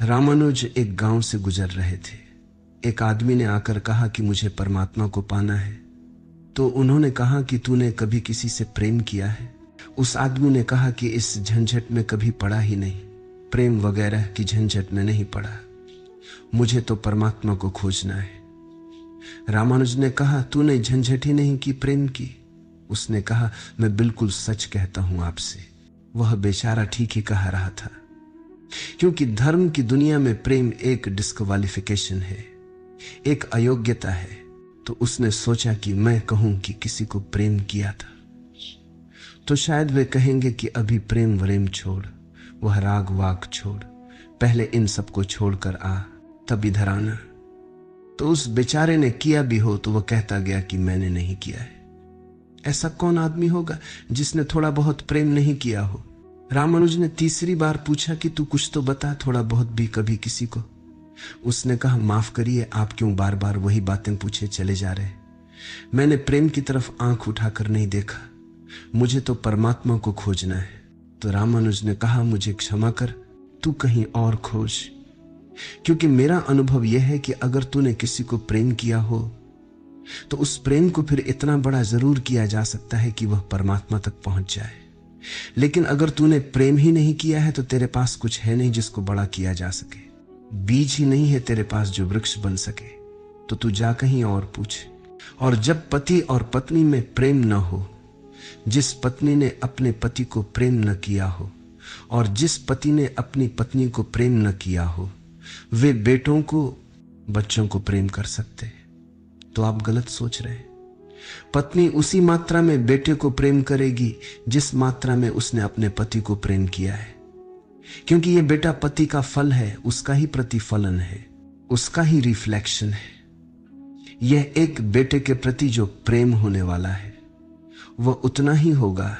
रामानुज एक गांव से गुजर रहे थे। एक आदमी ने आकर कहा कि मुझे परमात्मा को पाना है। तो उन्होंने कहा कि तूने कभी किसी से प्रेम किया है? उस आदमी ने कहा कि इस झंझट में कभी पड़ा ही नहीं, प्रेम वगैरह की झंझट में नहीं पड़ा, मुझे तो परमात्मा को खोजना है। रामानुज ने कहा, तूने झंझट ही नहीं की, प्रेम की? उसने कहा, मैं बिल्कुल सच कहता हूं आपसे। वह बेचारा ठीक ही कह रहा था, क्योंकि धर्म की दुनिया में प्रेम एक डिस्क्वालिफिकेशन है, एक अयोग्यता है। तो उसने सोचा कि मैं कहूं कि किसी को प्रेम किया था तो शायद वे कहेंगे कि अभी प्रेम वरेम छोड़, वह राग वाग छोड़, पहले इन सबको छोड़कर आ, तब इधर आना। तो उस बेचारे ने किया भी हो तो वह कहता गया कि मैंने नहीं किया है। ऐसा कौन आदमी होगा जिसने थोड़ा बहुत प्रेम नहीं किया हो? रामानुज ने तीसरी बार पूछा कि तू कुछ तो बता, थोड़ा बहुत भी कभी किसी को। उसने कहा, माफ करिए, आप क्यों बार बार वही बातें पूछे चले जा रहे? मैंने प्रेम की तरफ आंख उठाकर नहीं देखा, मुझे तो परमात्मा को खोजना है। तो रामानुज ने कहा, मुझे क्षमा कर, तू कहीं और खोज, क्योंकि मेरा अनुभव यह है कि अगर तूने किसी को प्रेम किया हो तो उस प्रेम को फिर इतना बड़ा जरूर किया जा सकता है कि वह परमात्मा तक पहुंच जाए। लेकिन अगर तूने प्रेम ही नहीं किया है तो तेरे पास कुछ है नहीं जिसको बड़ा किया जा सके, बीज ही नहीं है तेरे पास जो वृक्ष बन सके। तो तू जा कहीं और पूछ। और जब पति और पत्नी में प्रेम न हो, जिस पत्नी ने अपने पति को प्रेम न किया हो और जिस पति ने अपनी पत्नी को प्रेम न किया हो, वे बेटों को, बच्चों को प्रेम कर सकते हैं, तो आप गलत सोच रहे हैं। पत्नी उसी मात्रा में बेटे को प्रेम करेगी जिस मात्रा में उसने अपने पति को प्रेम किया है, क्योंकि यह बेटा पति का फल है, उसका ही प्रतिफलन है, उसका ही रिफ्लेक्शन है। यह एक बेटे के प्रति जो प्रेम होने वाला है वह उतना ही होगा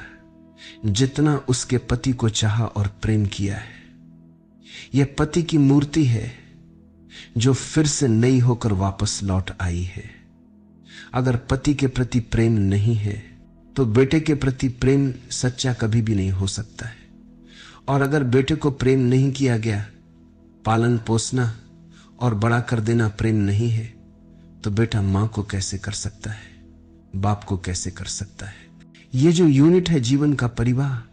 जितना उसके पति को चाहा और प्रेम किया है। यह पति की मूर्ति है जो फिर से नई होकर वापस लौट आई है। अगर पति के प्रति प्रेम नहीं है तो बेटे के प्रति प्रेम सच्चा कभी भी नहीं हो सकता है। और अगर बेटे को प्रेम नहीं किया गया, पालन पोसना और बड़ा कर देना प्रेम नहीं है, तो बेटा मां को कैसे कर सकता है, बाप को कैसे कर सकता है? ये जो यूनिट है जीवन का, परिवार,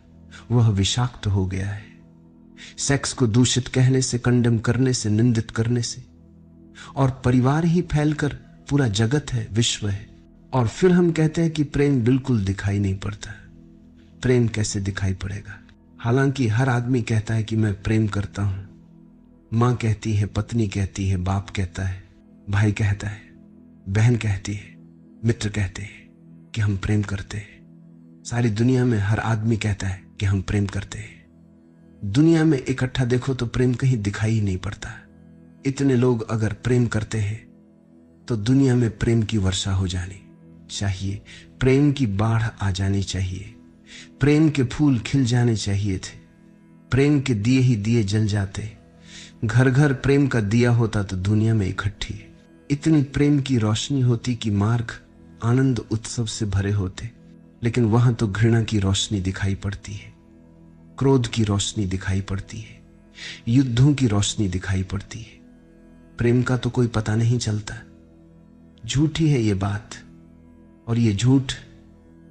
वह विषाक्त हो गया है। सेक्स को दूषित कहने से, कंडेम करने से, निंदित करने से, और परिवार ही फैलकर पूरा जगत है, विश्व है। और फिर हम कहते हैं कि प्रेम बिल्कुल दिखाई नहीं पड़ता। प्रेम कैसे दिखाई पड़ेगा? हालांकि हर आदमी कहता है कि मैं प्रेम करता हूं। मां कहती है, पत्नी कहती है, बाप कहता है, भाई कहता है, बहन कहती है, मित्र कहते हैं कि हम प्रेम करते हैं। सारी दुनिया में हर आदमी कहता है कि हम प्रेम करते हैं। दुनिया में इकट्ठा देखो तो प्रेम कहीं दिखाई ही नहीं पड़ता। इतने लोग अगर प्रेम करते हैं तो दुनिया में प्रेम की वर्षा हो जानी चाहिए, प्रेम की बाढ़ आ जानी चाहिए, प्रेम के फूल खिल जाने चाहिए थे, प्रेम के दिए ही दिए जल जाते, घर घर प्रेम का दिया होता तो दुनिया में इकट्ठी इतनी प्रेम की रोशनी होती कि मार्ग आनंद उत्सव से भरे होते। लेकिन वहां तो घृणा की रोशनी दिखाई पड़ती है, क्रोध की रोशनी दिखाई पड़ती है, युद्धों की रोशनी दिखाई पड़ती है। प्रेम का तो कोई पता नहीं चलता। झूठी है ये बात, और ये झूठ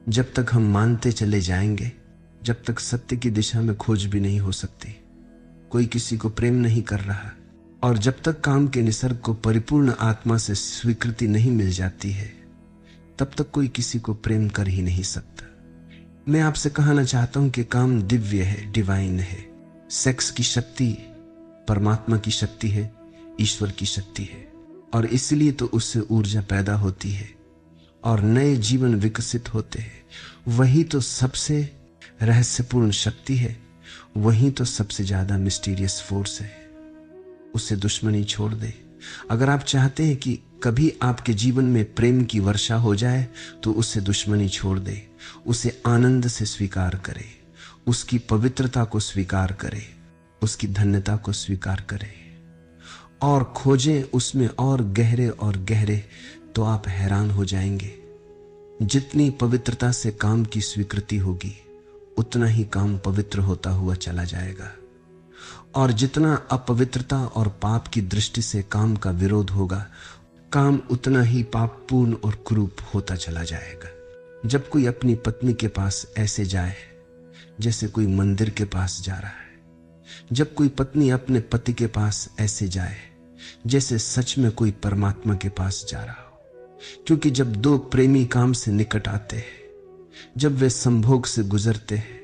जब तक हम मानते चले जाएंगे, जब तक सत्य की दिशा में खोज भी नहीं हो सकती। कोई किसी को प्रेम नहीं कर रहा, और जब तक काम के निसर्ग को परिपूर्ण आत्मा से स्वीकृति नहीं मिल जाती है, तब तक कोई किसी को प्रेम कर ही नहीं सकता। मैं आपसे कहना चाहता हूं कि काम दिव्य है, डिवाइन है। सेक्स की शक्ति परमात्मा की शक्ति है, ईश्वर की शक्ति है, और इसलिए तो उससे ऊर्जा पैदा होती है और नए जीवन विकसित होते हैं। वही तो सबसे रहस्यपूर्ण शक्ति है, वही तो सबसे ज्यादा मिस्टीरियस फोर्स है। उससे दुश्मनी छोड़ दे। अगर आप चाहते हैं कि कभी आपके जीवन में प्रेम की वर्षा हो जाए तो उससे दुश्मनी छोड़ दे, उसे आनंद से स्वीकार करे, उसकी पवित्रता को स्वीकार करे, उसकी धन्यता को स्वीकार करे और खोजें उसमें और गहरे, तो आप हैरान हो जाएंगे। जितनी पवित्रता से काम की स्वीकृति होगी उतना ही काम पवित्र होता हुआ चला जाएगा। और जितना अपवित्रता और पाप की दृष्टि से काम का विरोध होगा, काम उतना ही पापपूर्ण और कुरूप होता चला जाएगा। जब कोई अपनी पत्नी के पास ऐसे जाए जैसे कोई मंदिर के पास जा रहा है, जब कोई पत्नी अपने पति के पास ऐसे जाए जैसे सच में कोई परमात्मा के पास जा रहा हो, क्योंकि जब दो प्रेमी काम से निकट आते हैं, जब वे संभोग से गुजरते हैं,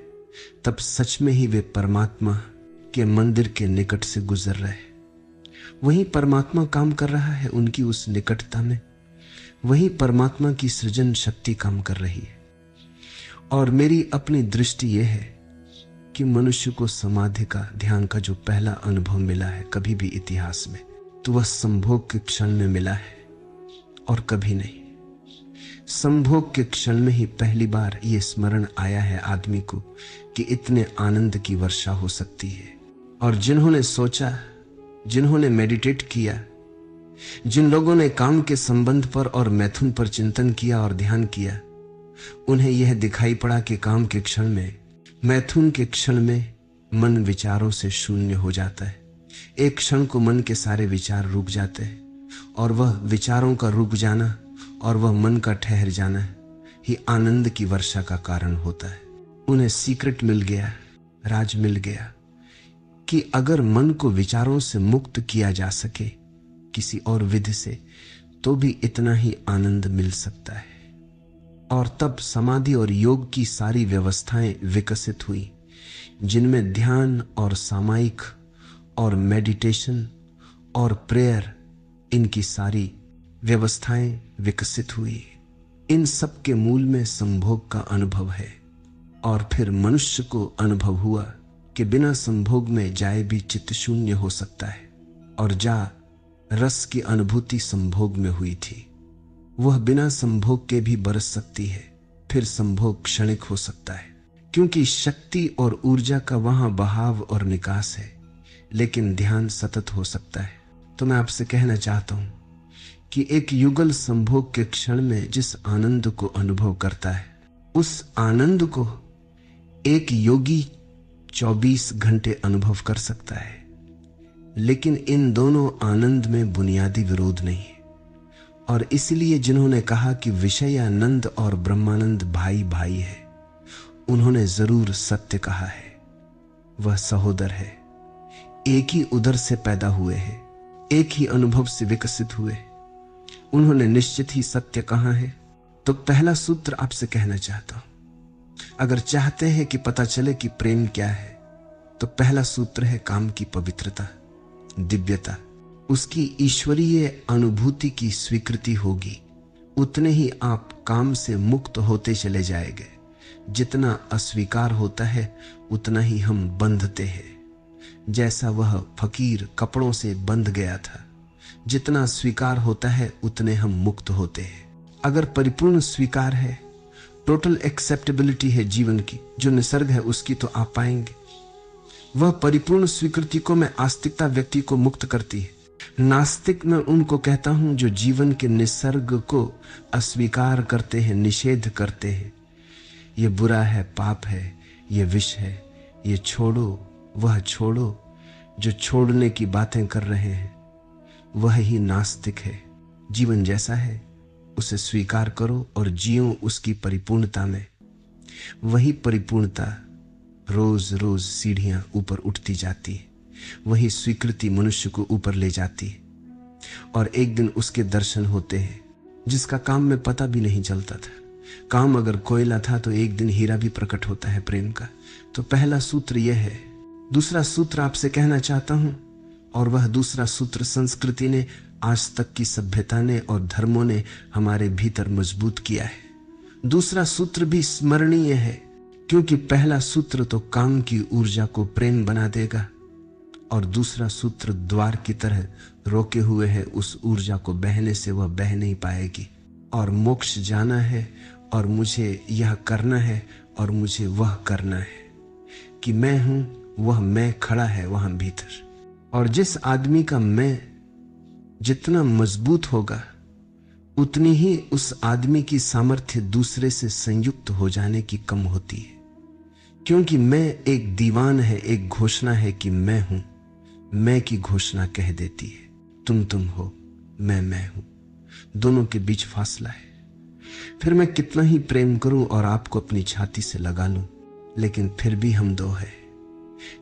तब सच में ही वे परमात्मा के मंदिर के निकट से गुजर रहे। वही परमात्मा काम कर रहा है उनकी उस निकटता में, वही परमात्मा की सृजन शक्ति काम कर रही है। और मेरी अपनी दृष्टि यह है कि मनुष्य को समाधि का, ध्यान का जो पहला अनुभव मिला है कभी भी इतिहास में, तो वह संभोग के क्षण में मिला है और कभी नहीं। संभोग के क्षण में ही पहली बार यह स्मरण आया है आदमी को कि इतने आनंद की वर्षा हो सकती है। और जिन्होंने सोचा, जिन्होंने मेडिटेट किया, जिन लोगों ने काम के संबंध पर और मैथुन पर चिंतन किया और ध्यान किया, उन्हें यह दिखाई पड़ा कि काम के क्षण में, मैथुन के क्षण में मन विचारों से शून्य हो जाता है। एक क्षण को मन के सारे विचार रुक जाते हैं और वह विचारों का रुक जाना और वह मन का ठहर जाना ही आनंद की वर्षा का कारण होता है। उन्हें सीक्रेट मिल गया, राज मिल गया कि अगर मन को विचारों से मुक्त किया जा सके किसी और विधि से, तो भी इतना ही आनंद मिल सकता है। और तब समाधि और योग की सारी व्यवस्थाएं विकसित हुई, जिनमें ध्यान और सामायिक और मेडिटेशन और प्रेयर, इनकी सारी व्यवस्थाएं विकसित हुई। इन सब के मूल में संभोग का अनुभव है। और फिर मनुष्य को अनुभव हुआ कि बिना संभोग में जाए भी चित्त शून्य हो सकता है। और जा रस की अनुभूति संभोग में हुई थी, वह बिना संभोग के भी बरस सकती है। फिर संभोग क्षणिक हो सकता है, क्योंकि शक्ति और ऊर्जा का वहां बहाव और निकास है, लेकिन ध्यान सतत हो सकता है। तो मैं आपसे कहना चाहता हूं कि एक युगल संभोग के क्षण में जिस आनंद को अनुभव करता है, उस आनंद को एक योगी 24 घंटे अनुभव कर सकता है। लेकिन इन दोनों आनंद में बुनियादी विरोध नहीं है। और इसलिए जिन्होंने कहा कि विषयानंद और ब्रह्मानंद भाई भाई है, उन्होंने जरूर सत्य कहा है। वह सहोदर है, एक ही उदर से पैदा हुए हैं, एक ही अनुभव से विकसित हुए। उन्होंने निश्चित ही सत्य कहा है। तो पहला सूत्र आपसे कहना चाहता हूं, अगर चाहते हैं कि पता चले कि प्रेम क्या है, तो पहला सूत्र है काम की पवित्रता, दिव्यता। उसकी ईश्वरीय अनुभूति की स्वीकृति होगी, उतने ही आप काम से मुक्त होते चले जाएंगे। जितना अस्वीकार होता है उतना ही हम बंधते हैं। जैसा वह फकीर कपड़ों से बंध गया था, जितना स्वीकार होता है उतने हम मुक्त होते हैं। अगर परिपूर्ण स्वीकार है, टोटल एक्सेप्टेबिलिटी है जीवन की, जो निसर्ग है उसकी, तो आप पाएंगे वह परिपूर्ण स्वीकृति को मैं आस्तिकता व्यक्ति को मुक्त करती है। नास्तिक मैं उनको कहता हूं जो जीवन के निसर्ग को अस्वीकार करते हैं, निषेध करते हैं। ये बुरा है, पाप है, ये विष है, ये छोड़ो, वह छोड़ो। जो छोड़ने की बातें कर रहे हैं वह ही नास्तिक है। जीवन जैसा है उसे स्वीकार करो और जियो उसकी परिपूर्णता में। वही परिपूर्णता रोज रोज सीढ़ियां ऊपर उठती जाती है, वही स्वीकृति मनुष्य को ऊपर ले जाती है। और एक दिन उसके दर्शन होते हैं जिसका काम में पता भी नहीं चलता था। काम अगर कोयला था तो एक दिन हीरा भी प्रकट होता है प्रेम का। तो पहला सूत्र यह है। दूसरा सूत्र आपसे कहना चाहता हूं, और वह दूसरा सूत्र संस्कृति ने, आज तक की सभ्यता ने और धर्मों ने हमारे भीतर मजबूत किया है। दूसरा सूत्र भी स्मरणीय है, क्योंकि पहला सूत्र तो काम की ऊर्जा को प्रेम बना देगा, और दूसरा सूत्र द्वार की तरह रोके हुए है। उस ऊर्जा को बहने से वह बह नहीं पाएगी। और मोक्ष जाना है, और मुझे यह करना है, और मुझे वह करना है कि मैं हूं, वह मैं खड़ा है वहां भीतर। और जिस आदमी का मैं जितना मजबूत होगा, उतनी ही उस आदमी की सामर्थ्य दूसरे से संयुक्त हो जाने की कम होती है। क्योंकि मैं एक दीवान है, एक घोषणा है कि मैं हूं, मैं की घोषणा कह देती है। तुम हो, मैं हूं, दोनों के बीच फासला है। फिर मैं कितना ही प्रेम करूं और आपको अपनी छाती से लगा लूं, लेकिन फिर भी हम दो है।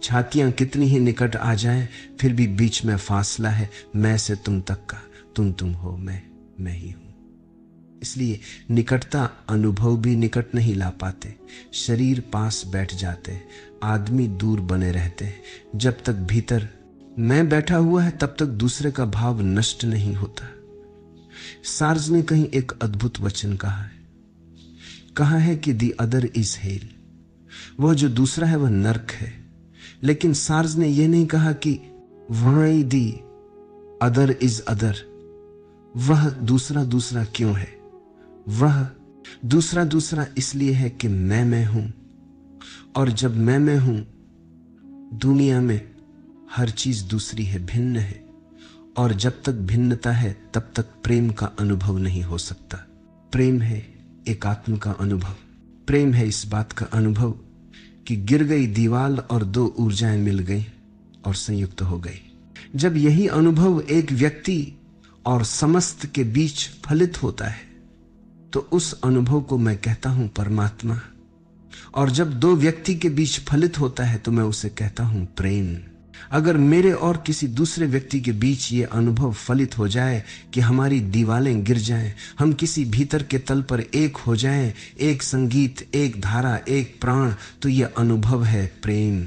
छातियां कितनी ही निकट आ जाएं, फिर भी बीच में फासला है, मैं से तुम तक का। तुम हो, मैं ही हूं। इसलिए निकटता अनुभव भी निकट नहीं ला पाते। शरीर पास बैठ जाते, आदमी दूर बने रहते। जब तक भीतर मैं बैठा हुआ है तब तक दूसरे का भाव नष्ट नहीं होता। सार्ज ने कहीं एक अद्भुत वचन कहा है कि दी अदर इज हेल, वह जो दूसरा है वह नर्क है। लेकिन सार्ज ने यह नहीं कहा कि why the other is other, वह दूसरा दूसरा क्यों है। वह दूसरा दूसरा इसलिए है कि मैं हूं, और जब मैं हूं, दुनिया में हर चीज दूसरी है, भिन्न है। और जब तक भिन्नता है तब तक प्रेम का अनुभव नहीं हो सकता। प्रेम है एकात्म का अनुभव। प्रेम है इस बात का अनुभव कि गिर गई दीवार और दो ऊर्जाएं मिल गई और संयुक्त हो गई। जब यही अनुभव एक व्यक्ति और समस्त के बीच फलित होता है तो उस अनुभव को मैं कहता हूं परमात्मा। और जब दो व्यक्ति के बीच फलित होता है तो मैं उसे कहता हूं प्रेम। अगर मेरे और किसी दूसरे व्यक्ति के बीच ये अनुभव फलित हो जाए कि हमारी दीवारें गिर जाएं, हम किसी भीतर के तल पर एक हो जाएं, एक संगीत, एक धारा, एक प्राण, तो ये अनुभव है प्रेम।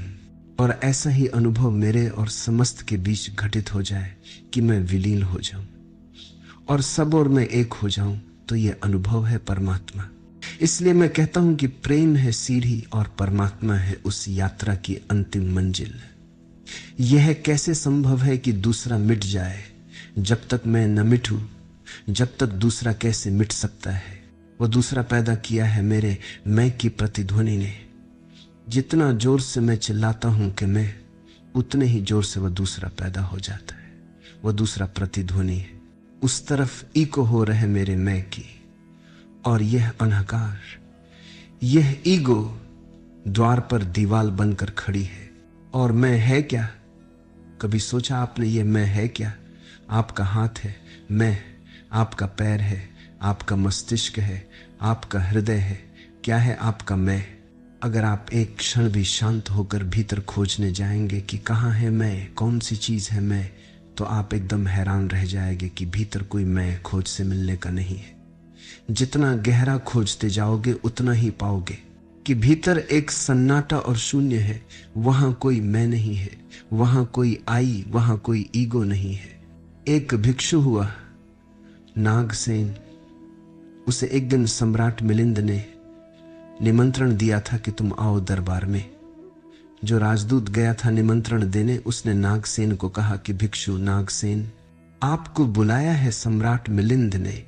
और ऐसा ही अनुभव मेरे और समस्त के बीच घटित हो जाए कि मैं विलीन हो जाऊं और सब और मैं एक हो जाऊं, तो ये अनुभव है परमात्मा। इसलिए मैं कहता हूं कि प्रेम है सीढ़ी और परमात्मा है उस यात्रा की अंतिम मंजिल। यह कैसे संभव है कि दूसरा मिट जाए जब तक मैं न मिटूं? जब तक दूसरा कैसे मिट सकता है? वह दूसरा पैदा किया है मेरे मैं की प्रतिध्वनि ने। जितना जोर से मैं चिल्लाता हूं कि मैं, उतने ही जोर से वह दूसरा पैदा हो जाता है। वह दूसरा प्रतिध्वनि है। उस तरफ इको हो रहे मेरे मैं की, और यह अनहकार, यह ईगो द्वार पर दीवार बनकर खड़ी है। और मैं है क्या? कभी सोचा आपने ये मैं है क्या? आपका हाथ है मैं, आपका पैर है, आपका मस्तिष्क है, आपका हृदय है। क्या है आपका मैं? अगर आप एक क्षण भी शांत होकर भीतर खोजने जाएंगे कि कहाँ है मैं, कौन सी चीज है मैं, तो आप एकदम हैरान रह जाएंगे कि भीतर कोई मैं खोज से मिलने का नहीं है। जितना गहरा खोजते जाओगे उतना ही पाओगे कि भीतर एक सन्नाटा और शून्य है। वहां कोई मैं नहीं है, वहां कोई आई, वहां कोई ईगो नहीं है। एक भिक्षु हुआ नागसेन, उसे एक दिन सम्राट मिलिंद ने निमंत्रण दिया था कि तुम आओ दरबार में। जो राजदूत गया था निमंत्रण देने, उसने नागसेन को कहा कि भिक्षु नागसेन, आपको बुलाया है सम्राट मिलिंद ने,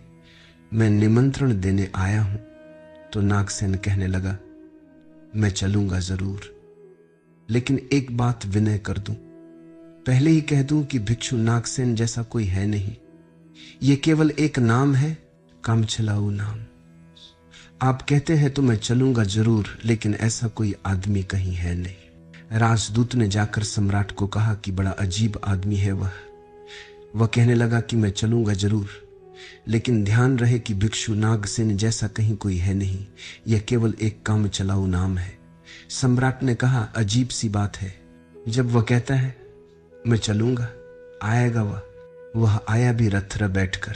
मैं निमंत्रण देने आया हूं। तो नागसेन कहने लगा, मैं चलूंगा जरूर, लेकिन एक बात विनय कर दूं, पहले ही कह दूं कि भिक्षु नागसेन जैसा कोई है नहीं। यह केवल एक नाम है, कामचलाऊ नाम। आप कहते हैं तो मैं चलूंगा जरूर, लेकिन ऐसा कोई आदमी कहीं है नहीं। राजदूत ने जाकर सम्राट को कहा कि बड़ा अजीब आदमी है वह कहने लगा कि मैं चलूंगा जरूर, लेकिन ध्यान रहे कि भिक्षु नागसेन जैसा कहीं कोई है नहीं, यह केवल एक काम चलाऊ नाम है। सम्राट ने कहा, अजीब सी बात है, जब वह कहता है मैं चलूंगा, आएगा वह आया भी रथ बैठकर।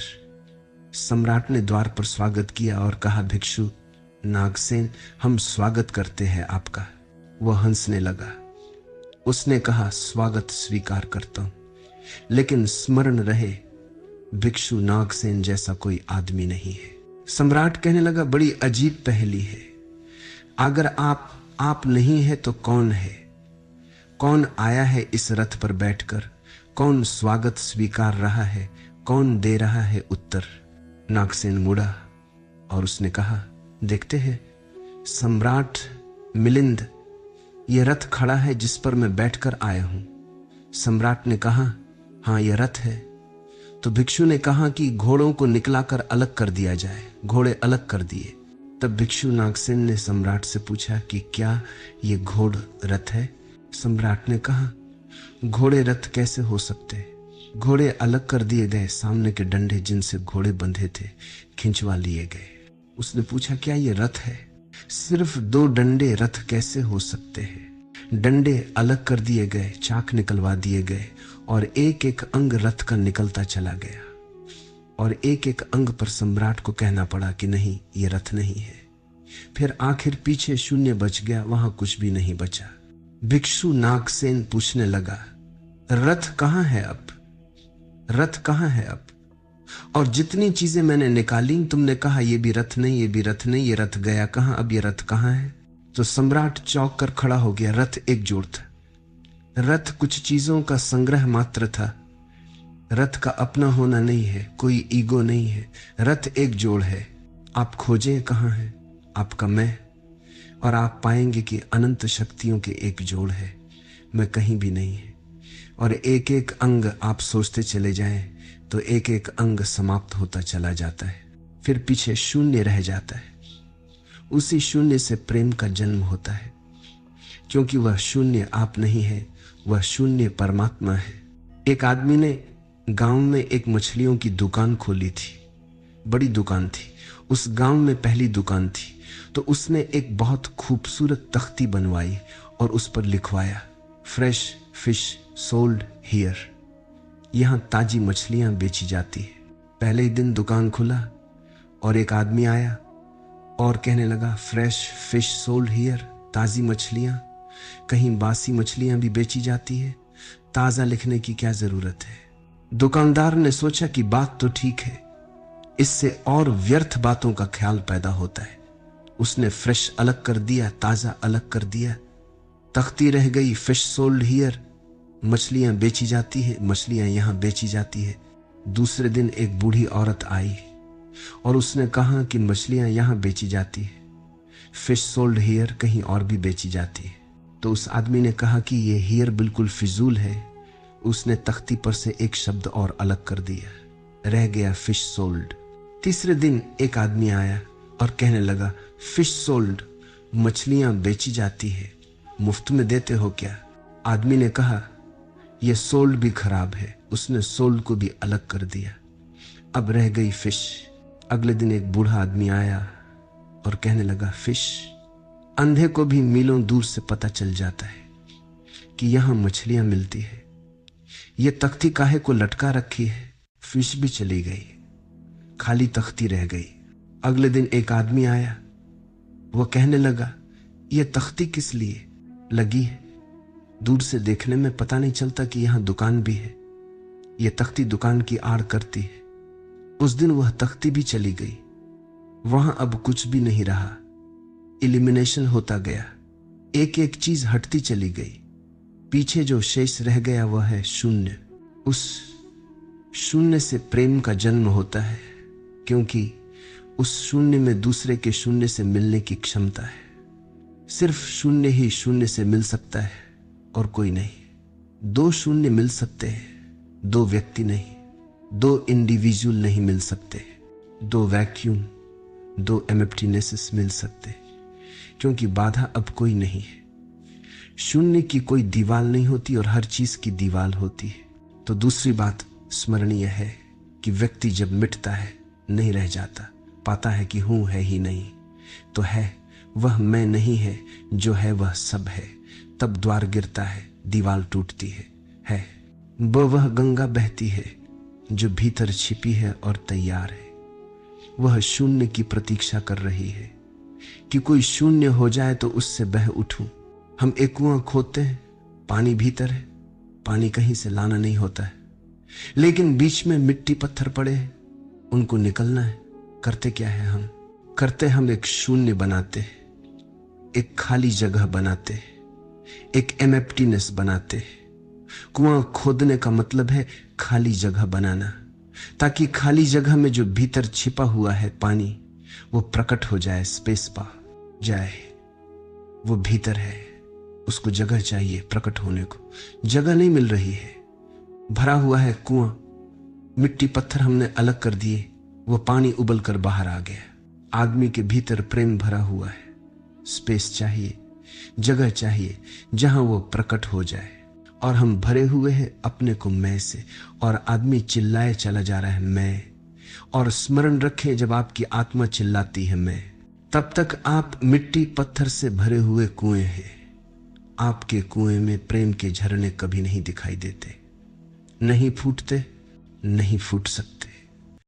सम्राट ने द्वार पर स्वागत किया और कहा, भिक्षु नागसेन, हम स्वागत करते हैं आपका। वह हंसने लगा। उसने कहा, स्वागत स्वीकार करता हूं, लेकिन स्मरण रहे भिक्षु नागसेन जैसा कोई आदमी नहीं है। सम्राट कहने लगा, बड़ी अजीब पहेली है। अगर आप नहीं है तो कौन है? कौन आया है इस रथ पर बैठकर? कौन स्वागत स्वीकार रहा है? कौन दे रहा है उत्तर? नागसेन मुड़ा और उसने कहा, देखते हैं सम्राट मिलिंद, यह रथ खड़ा है जिस पर मैं बैठकर आया हूं। सम्राट ने कहा, हां यह रथ है। तो भिक्षु ने कहा कि घोड़ों को निकलाकर अलग कर दिया जाए। घोड़े अलग कर दिए। तब भिक्षु नागसेन ने सम्राट से पूछा कि क्या ये घोड़ रथ है? सम्राट ने कहा, घोड़े रथ कैसे हो सकते? घोड़े अलग कर दिए गए, सामने के डंडे जिनसे घोड़े बंधे थे खिंचवा लिए गए। उसने पूछा, क्या ये रथ है? सिर्फ 2 डंडे रथ कैसे हो सकते हैं? डंडे अलग कर दिए गए, चाक निकलवा दिए गए और एक एक अंग रथ का निकलता चला गया। और एक एक अंग पर सम्राट को कहना पड़ा कि नहीं, ये रथ नहीं है। फिर आखिर पीछे शून्य बच गया, वहां कुछ भी नहीं बचा। भिक्षु नागसेन पूछने लगा, रथ कहां है अब? रथ कहां है अब? और जितनी चीजें मैंने निकाली, तुमने कहा ये भी रथ नहीं, ये भी रथ नहीं, ये रथ गया कहां? अब ये रथ कहां है? तो सम्राट चौंक कर खड़ा हो गया। रथ एक जोड़ था। रथ कुछ चीजों का संग्रह मात्र था। रथ का अपना होना नहीं है, कोई ईगो नहीं है। रथ एक जोड़ है। आप खोजें कहां है आपका मैं, और आप पाएंगे कि अनंत शक्तियों के एक जोड़ है। मैं कहीं भी नहीं है। और एक एक अंग आप सोचते चले जाएं तो एक एक अंग समाप्त होता चला जाता है। फिर पीछे शून्य रह जाता है। उसी शून्य से प्रेम का जन्म होता है, क्योंकि वह शून्य आप नहीं है, वह शून्य परमात्मा है। एक आदमी ने गांव में एक मछलियों की दुकान खोली थी। बड़ी दुकान थी, उस गांव में पहली दुकान थी। तो उसने एक बहुत खूबसूरत तख्ती बनवाई और उस पर लिखवाया, फ्रेश फिश सोल्ड हियर। यहां ताजी मछलियां बेची जाती है। पहले ही दिन दुकान खुला और एक आदमी आया और कहने लगा, फ्रेश फिश सोल्ड हियर, ताजी मछलियां। कहीं बासी मछलियां भी बेची जाती है, ताजा लिखने की क्या जरूरत है? दुकानदार ने सोचा कि बात तो ठीक है, इससे और व्यर्थ बातों का ख्याल पैदा होता है। उसने फ्रेश अलग कर दिया, ताजा अलग कर दिया। तख्ती रह गई, फिश सोल्ड हियर, मछलियां बेची जाती है, मछलियां यहां बेची जाती है। दूसरे दिन एक बूढ़ी औरत आई और उसने कहा कि मछलियां यहां बेची जाती है, फिश सोल्ड हियर कहीं और भी बेची जाती है। तो उस आदमी ने कहा कि ये हियर बिल्कुल फिजूल है। उसने तख्ती पर से एक शब्द और अलग कर दिया, रह गया फिश सोल्ड। तीसरे दिन एक आदमी आया और कहने लगा, फिश सोल्ड, मछलियां बेची जाती है, मुफ्त में देते हो क्या? आदमी ने कहा, यह सोल्ड भी खराब है। उसने सोल्ड को भी अलग कर दिया, अब रह गई फिश। अगले दिन एक बूढ़ा आदमी आया और कहने लगा, फिश। अंधे को भी मीलों दूर से पता चल जाता है कि यहां मछलियां मिलती है। ये तख्ती काहे को लटका रखी है? फिश भी चली गई, खाली तख्ती रह गई। अगले दिन एक आदमी आया, वह कहने लगा, यह तख्ती किस लिए लगी है? दूर से देखने में पता नहीं चलता कि यहां दुकान भी है। यह तख्ती दुकान की आड़ करती है। उस दिन वह तख्ती भी चली गई, वहां अब कुछ भी नहीं रहा। इलिमिनेशन होता गया, एक एक चीज हटती चली गई। पीछे जो शेष रह गया वह है शून्य। उस शून्य से प्रेम का जन्म होता है, क्योंकि उस शून्य में दूसरे के शून्य से मिलने की क्षमता है। सिर्फ शून्य ही शून्य से मिल सकता है और कोई नहीं। 2 शून्य मिल सकते हैं, 2 व्यक्ति नहीं। 2 इंडिविजुअल नहीं मिल सकते, 2 वैक्यूम, 2 एम्प्टीनेसेस मिल सकते, क्योंकि बाधा अब कोई नहीं है। शून्य की कोई दीवार नहीं होती और हर चीज की दीवार होती है। तो दूसरी बात स्मरणीय है कि व्यक्ति जब मिटता है नहीं रह जाता, पाता है कि हूं है ही नहीं, तो है वह मैं नहीं है, जो है वह सब है। तब द्वार गिरता है, दीवार टूटती है। वह गंगा बहती है जो भीतर छिपी है और तैयार है। वह शून्य की प्रतीक्षा कर रही है कि कोई शून्य हो जाए तो उससे बह उठूं। हम एक कुआं खोदते हैं, पानी भीतर है, पानी कहीं से लाना नहीं होता है, लेकिन बीच में मिट्टी पत्थर पड़े हैं, उनको निकलना है। करते क्या है हम? करते हम एक शून्य बनाते हैं, एक खाली जगह बनाते हैं, एक एम्प्टीनेस बनाते हैं। कुआं खोदने का मतलब है खाली जगह बनाना, ताकि खाली जगह में जो भीतर छिपा हुआ है पानी, वो प्रकट हो जाए, स्पेस पा जाए। वो भीतर है, उसको जगह चाहिए प्रकट होने को, जगह नहीं मिल रही है। भरा हुआ है कुआं, मिट्टी पत्थर हमने अलग कर दिए, वो पानी उबल कर बाहर आ गया। आदमी के भीतर प्रेम भरा हुआ है, स्पेस चाहिए, जगह चाहिए जहां वो प्रकट हो जाए। और हम भरे हुए हैं अपने को मैं से, और आदमी चिल्लाए चला जा रहा है मैं। और स्मरण रखें, जब आपकी आत्मा चिल्लाती है मैं, तब तक आप मिट्टी पत्थर से भरे हुए कुएं हैं। आपके कुएं में प्रेम के झरने कभी नहीं दिखाई देते, नहीं फूटते, नहीं फूट सकते।